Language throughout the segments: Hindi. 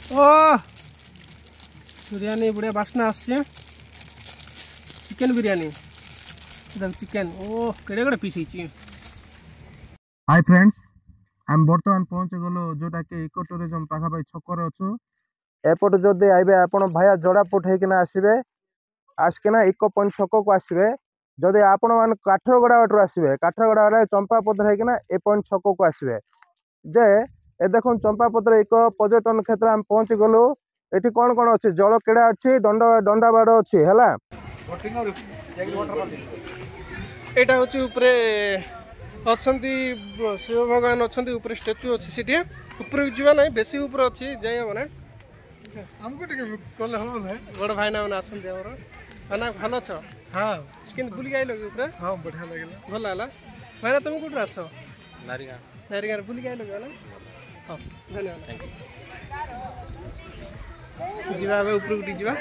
ओ बिरयानी बढ़िया बास्ना आसे चिकन बिरयानी चिकन ओ केड़े केड़े पीस हाय फ्रेंड्स आम बर्तमान पहुँच गलो जोटा कि इको टूरिज्म पाखापाखि छकर अच्छु एपट जदि आइबे आपण भाया जोड़ापुट होना आसबे आसकिना इको पॉइंट छक को आसबे जदि आपण मान काठरगड़ा बाटर आसबे काठरगड़ा वाले चंपापथर होना ए पॉइंट छक को आसबे जे ए देखो चंपापथर इको पर्यटन क्षेत्र आम पहुँच गलु एटी कौन कौन अच्छे जल क्रीड़ा अच्छी दंडा बाड़ अच्छी है एटा होची ऊपरे अछंती शिव भगवान अछंती ऊपरे स्टैच्यू अछि सिटी ऊपर जीवा नहीं बेसी ऊपर अछि जाय माने हमको टिके कल हो भाई बड़ भाई ना आसन दे और खाना भलो छ हां स्किन बुली गाइलो ऊपरे हां बढ़िया लागला भल आला भाई तुम कोठ आसो नारिगा नारिगा बुली गाइलो गला हां धन्यवाद थैंक यू जीवा बे ऊपर उठी जीवा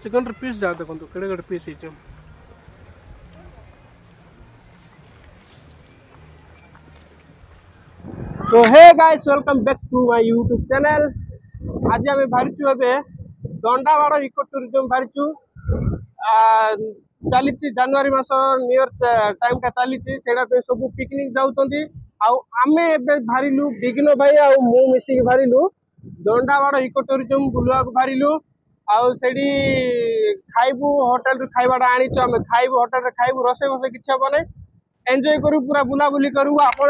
चिकन पीस जा देखो केड़े केड़े पीस है so hey guys welcome back to my YouTube channel आज आम बाहर दंडावाड़ इको टूरिज्म बाहर चली जनवरी मास न्यू ईयर टाइम टा चली सब पिकनिक जाऊँगी आमे बाहरिलु बिगिनो भाई आ मु मिसिक बाहरिलु दंडावाड़ इको टूरिज्म बुलवा बाहरिलु आड़ी खाइबू होटेल रू खाइबाटा आनीचु आम खाइबू होटेल रे खाइबू रोसे भोसे किसी हम ना एंजॉय करू पूरा बुलाबुली करू आपण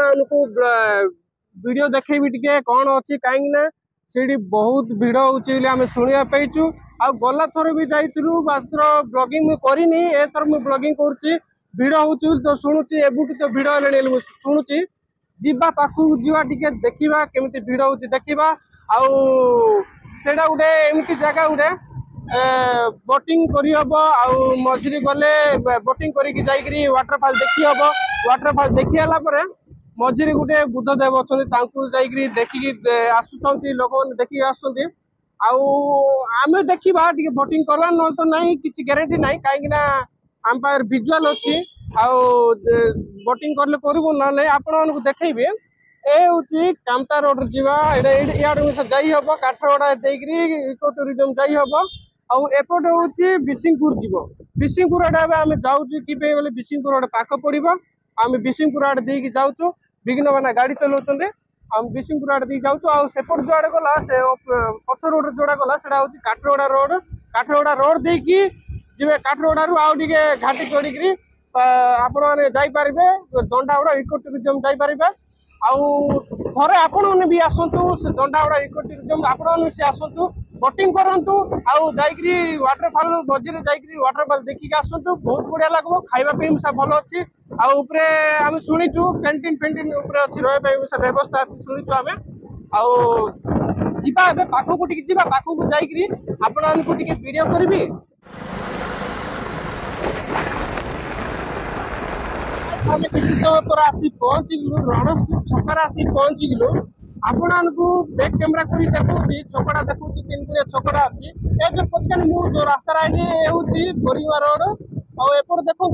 वीडियो देखेबी टिके कौन अच्छी कहीं सीढ़ी बहुत भिड़ होमें शुणा पाइचु आ गला थर भी जाइलु मात्र ब्लॉगिंग करनी ए थर मुझे ब्लॉगिंग करुच्ची भिड़ हो तो शुणुची एबुटू तो भिड़ है शुणुची जीवा पाखक जीवा टिके देखा केमी भिड़ हो देखा आउटा गोटे एमती जगह गोटे बोटिंग करहब आझी गले बोटिंग करके वाटरफॉल देखी हम वाटरफॉल देखी मझे गोटे बुद्धदेव अच्छा देखिकी आसुँच लोक मैंने देखिए आसमें देखा टे बोटिंग करवा ना तो ना कि गारंटी ना कहीं आम पाखे विजुआल अच्छी बोटिंग कले करूँ ना आपण देखी ए हूँ कामता रोड जावा इे जाइब काठगड़ा देकर इको टूरिज्म जाइब एपटे हूँ बिशिंगपुर जीव बिशिंगपुर आड़े आम जाऊँ कि बिशिंगपुर गोटे पाख पड़ो आम बिशिंगपुर आड़े देकी जाऊँ विघ्न मैंने गाड़ी चलाऊँ हम बिशिंगपुर आड़े दी जाऊँ सेपट जो आड़े गला से पछ रोड जोड़ा गला से काठगड़ा रोड देकी जी काठगड़ा रू आगे घाटी चढ़ी आपण मैंने जापर दंडावाड़ इको टूरिज्म जापर थे आपण मैंने भी आसतु से दंडावाड़ इको टूरिज्म आपण से आसतु बोटिंग करूँ वाटरफॉल मझे जाकि वाटरफॉल देखिक आसतु बहुत बढ़िया लगे खावाई भल अच्छी आम शुणीचु कैंटीन फेंटीन अच्छी रहा व्यवस्था अच्छी शुणीचु आम आवा पाखक टी पाखक जाकि वीडियो करी आम किसी समय पर आसी पहुँचलु रणस्पुर छकार आसी पहुँचलु आपण को बैक कैमेरा कर देखा छकड़ा देखा तीन गुड़िया छकड़ा अच्छी जो पचकान मुझे रास्ता आईली हूँ बोरीवा रोड आपर देखो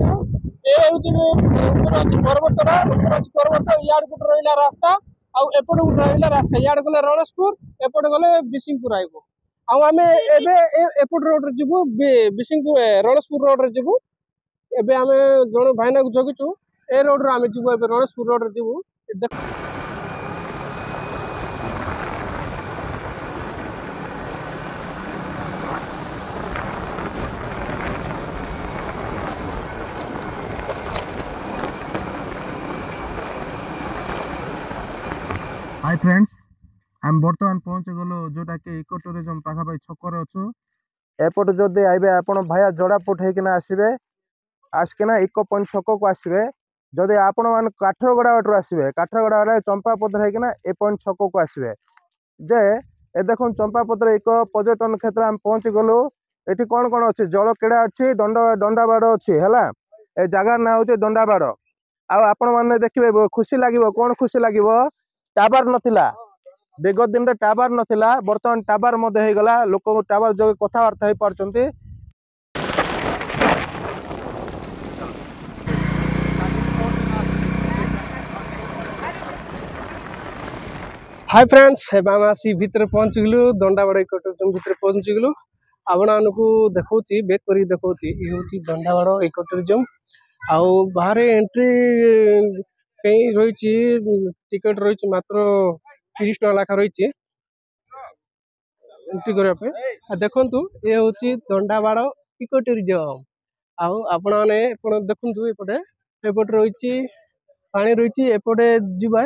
ये हूँ पर्वतरा पर्वत इड गोटे रहा रास्ता आउट गोटे रहा रास्ता इड गले रणस्पुर एपटे गले बिशिंगपुर आम एपट रोड जीवु बिशिंगपुर रणस्पुर रोड जीवु एबे आम जन भाईना को जगिचु ए रोड आम जीवु रणस्पुर रोड जीवु हाय फ्रेंड्स आम बर्तमान पहुँच गलो जोटा कि इको टूरिज्म पाखापाखि छकर अच्छु एपट जदि आइबे आपण भाया जोड़ापुट होना आसबे आसकिना इको पॉइंट छक को आसबे जदि आपण मान काठरगड़ा बाटर आसबे काठरगड़ा वाले चंपापथर होना ए पॉइंट छक को आसबे जे ए देखो चंपापथर इको पर्यटन क्षेत्र आम पहुँच गलु एटी कौन कौन अच्छे जल क्रीड़ा अच्छी दंडा बाड़ अच्छी है ए जगार ना हूँ दंडाबाड़ आपण मैंने देखिए खुशी लगे कौन खुशी लगे टावर नथिला विगत दिन में टावर नथिला बर्तमान टावर मध्य हो गला लोक टावर जो कथबार्ता हो पार्चंती हाय फ्रेंड्स एवं आसी भितर पहुँच गलु दंडावाड़ इकोटूरिज्म भितर पहुँच गलु आपको देखौची बैक करी देखौची ये होची दंडावाड़ इकोटूरिज्म आउ बाहर एंट्री कहीं रही टिकट रही मात्र 30 टका लाखा रही एंट्री करने देखु ये हूँ दंडावाड़ इकोटूरिज्म आउ आपण मैंने देखु एपटे एपटे रही पानी रही एपटे जीवा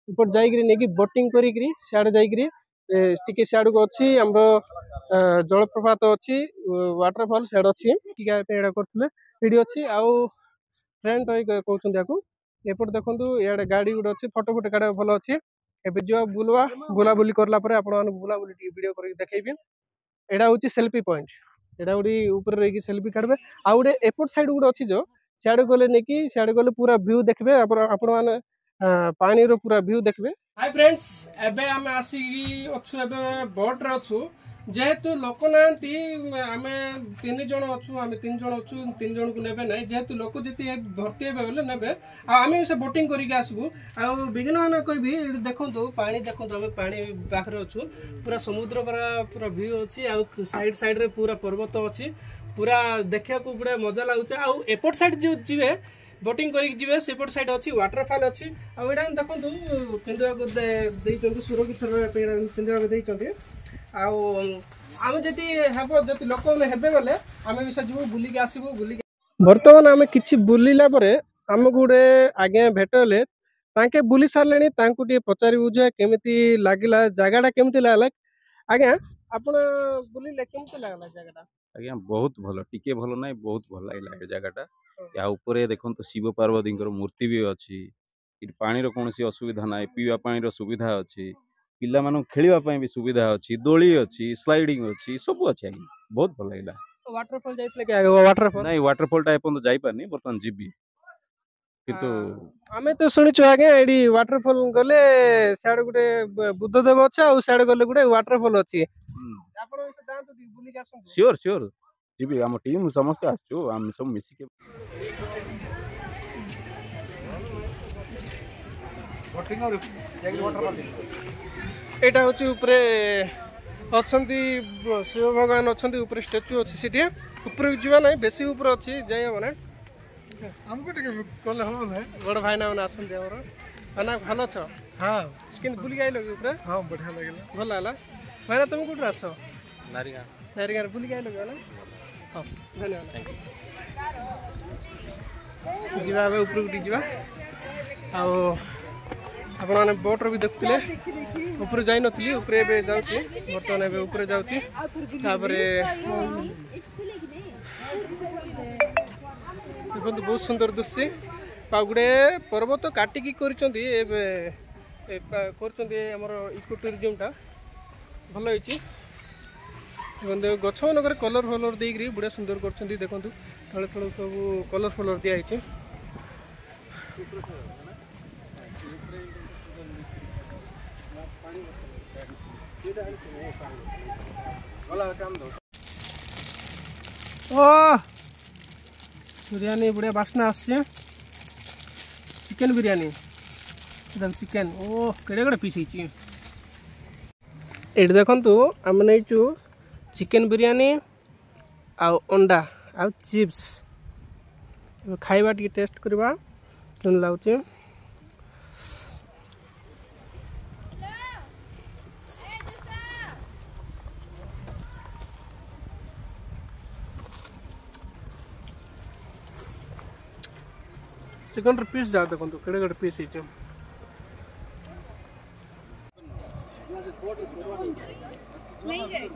एपट जाकि बोटिंग करी सियाड़े जाकि सियाड़ को अच्छी आम जलप्रपात अच्छी वाटरफॉल सियाड़ अच्छी करते अच्छी आउ फ्रेंड कहते एपट देखो इे गाड़ी गोटे अच्छी फोटो फोटो काटा भल अच्छी एवं जो बुलवा बुलाबुली करला बुलाबुली वीडियो कर देखी यहाँ हूँ सेल्फी पॉइंट यहाँ गोटे ऊपर रही सेल्फी काढ़े आउ गोटे एपट साइड गोटे अच्छी जो सियाड़े गले नहीं कि सियाड़े गले पूरा व्यू देखबे आपण मैंने पानी रो पूरा व्यू देखबे। हाय फ्रेंड्स एबे हम आसी अच्छु एबे बोट रे अच्छु जेहेतु लोक नांती आमे 3 जण अच्छु आमे 3 जण अच्छु 3 जण को नेबे नै जेहेतु लोक जति भर्ती हेबे बोले नेबे आ आमे से बोटिंग करी के आसबु आ बिगिन माने कहबी देखंतु पानी देखंतु आमे पानी पाखरे अच्छु पूरा समुद्र पूरा व्यू अछि आ साइड साइड रे पूरा पर्वत अछि पूरा देखिया को बड़ा मजा लागुछ आ एपट साइड जो जिवे बोटिंग करें सेपट साइड अच्छी वाटरफॉल अच्छी आम देखो पिंधा सुरक्षित पिंधा आम जी हम जी लोक हे गले आम भी सब बुलिक आसबू बुलिक बर्तमान आम कि बुलला आमको गोटे आज्ञा भेट हेले तांके बुली सारे पचारि बुझे केमी लगला जगह केमती लगला आज्ञा आपण बुलिले केमती लगला जगह आज्ञा बहुत भल टिके भल ना बहुत भल लगे जगहटा या ऊपर देखो शिव पार्वती मूर्ति भी अच्छी पानी कौन असुविधा ना पीवा पानी सुविधा अच्छी पिला मान खेलवाई भी सुविधा अच्छी दोली अच्छी स्लाइडिंग अच्छी सब अच्छी आज्ञा बहुत भल लगे वाटरफॉल जाइए वाटरफॉल नहीं वाटरफॉल एपर्तन जापारे बर्तमान जीवी किंतु आमे तो शुणुचु आगे एडी वाटरफॉल गले साडे गुटे बुद्धदेव अछि आ साडे गले गुटे वाटरफॉल अछि आपण से दांत बुली के आसु श्योर श्योर जीवी हम टीम समस्त आछो हम सब मिसी के बोटिंग और वाटरफॉल एटा होची ऊपरे अछंती शिव भगवान अछंती ऊपरे स्टैच्यू अछि सिटी ऊपर जीवा नै बेसी ऊपर अछि जाय माने हमको टिके कल हो भाई बड़ भाई ना आसन दे हमर खाना भलो छ हां स्किन बुली गाइलो ऊपर हां बढ़िया लागला भल आला भाई तुम कोठ आसो नारिगा नारिगा बुली गाइलो गेला हां धन्यवाद थैंक यू जीवा बे ऊपर उठी जीवा आ आपण माने बोट रो भी देखतिले ऊपर जाई नथली ऊपर एबे जाउची बर्तमान एबे ऊपर जाउची तापरे देखो बहुत सुंदर दृश्य पागुड़े पर्वत काटिकी इको टूरिज्मटा भल हो गछ मनकर कलर फलर देकर बड़ा सुंदर कर देखो तले तले सब कलर फलर दिखाई बिरयानी बढ़िया बासना आसे चिकेन बिरयानी चिकेन ओ केड़े केड़े पीस ये देखु आम नहींचु चिकेन बिरयानी आउ अंडा आउ चिप्स खाइबा टी टेस्ट करवा केन लाଗୁଛି चिकन पीस जा देखो केड़े केड़े पीस नहीं गए